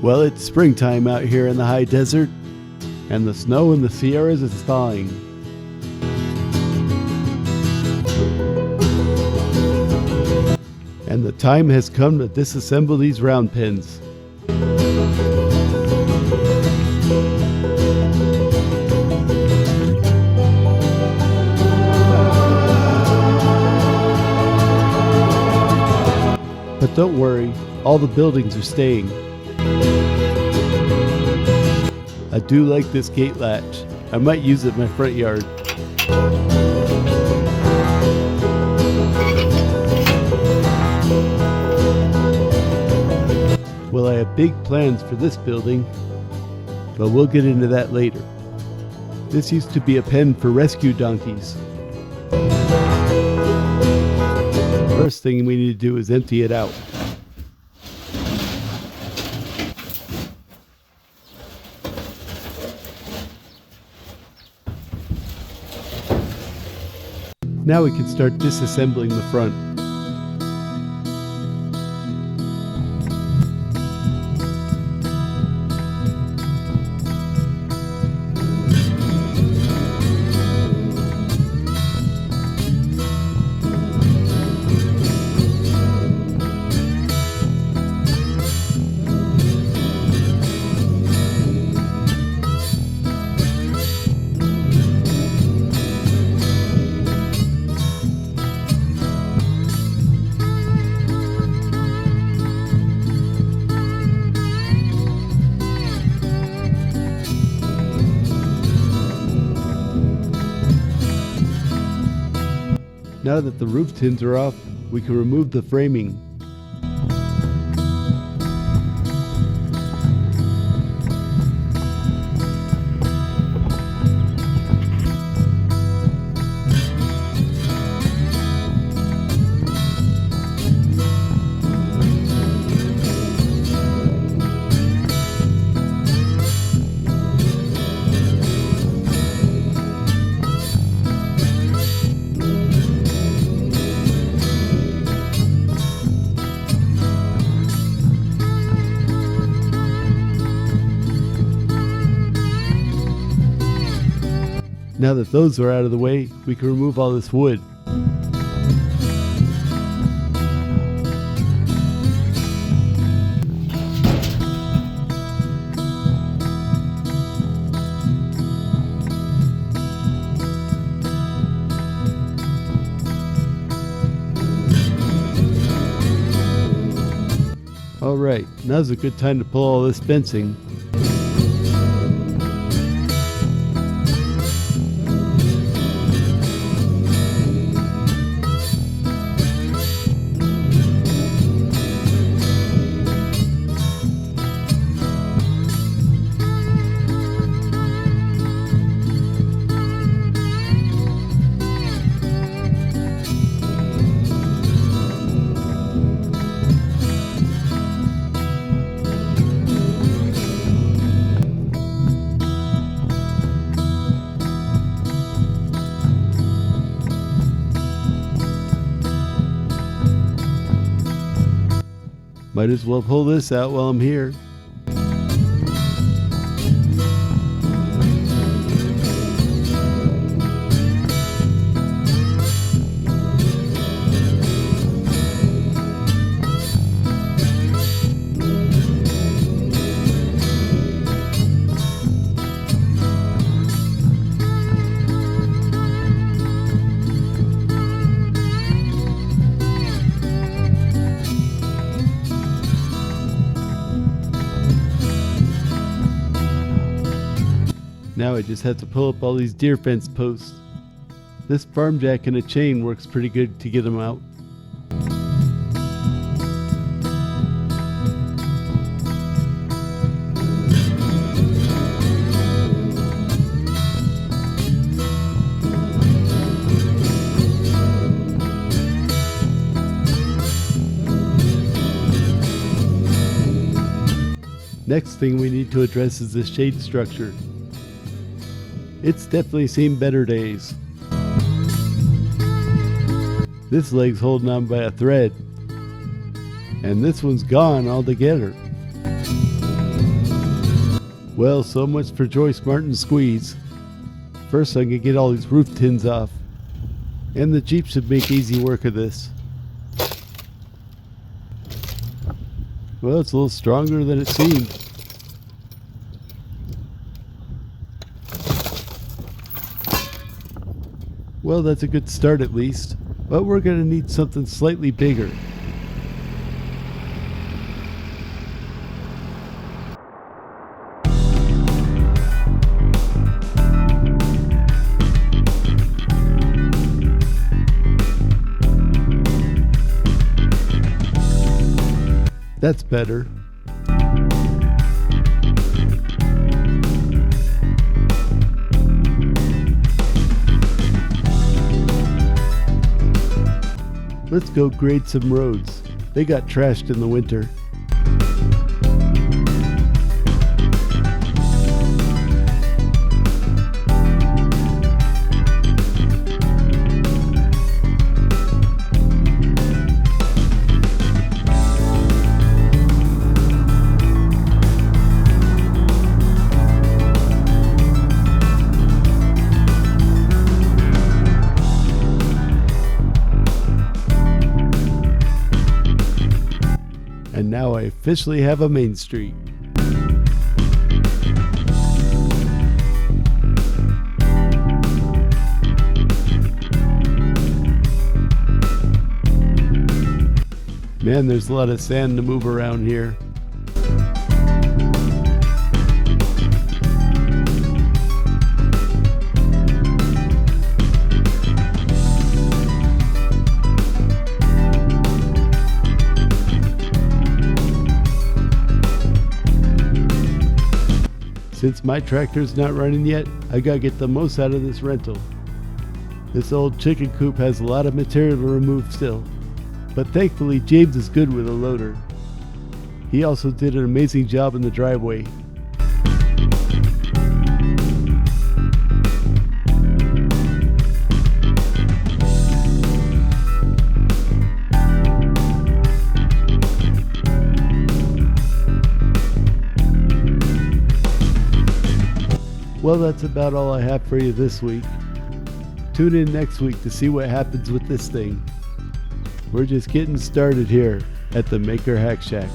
Well, it's springtime out here in the high desert, and the snow in the Sierras is thawing. And the time has come to disassemble these round pins. But don't worry, all the buildings are staying. I do like this gate latch. I might use it in my front yard. Well, I have big plans for this building, but we'll get into that later. This used to be a pen for rescue donkeys. First thing we need to do is empty it out. Now we can start disassembling the front. Now that the roof tins are off, we can remove the framing. Now that those are out of the way, we can remove all this wood. Alright, now's a good time to pull all this fencing. Might as well pull this out while I'm here. Now I just have to pull up all these deer fence posts. This farm jack and a chain works pretty good to get them out. Next thing we need to address is the shade structure. It's definitely seen better days. This leg's holding on by a thread, and this one's gone altogether. Well, so much for Joyce Martin squeeze. First I'm gonna get all these roof tins off. And the Jeep should make easy work of this. Well, it's a little stronger than it seemed. Well, that's a good start at least, but we're going to need something slightly bigger. That's better. Let's go grade some roads. They got trashed in the winter. And now I officially have a main street. Man, there's a lot of sand to move around here. Since my tractor's not running yet, I gotta get the most out of this rental. This old chicken coop has a lot of material to remove still, but thankfully James is good with a loader. He also did an amazing job in the driveway. Well, that's about all I have for you this week. Tune in next week to see what happens with this thing. We're just getting started here at the Maker Hack Shack.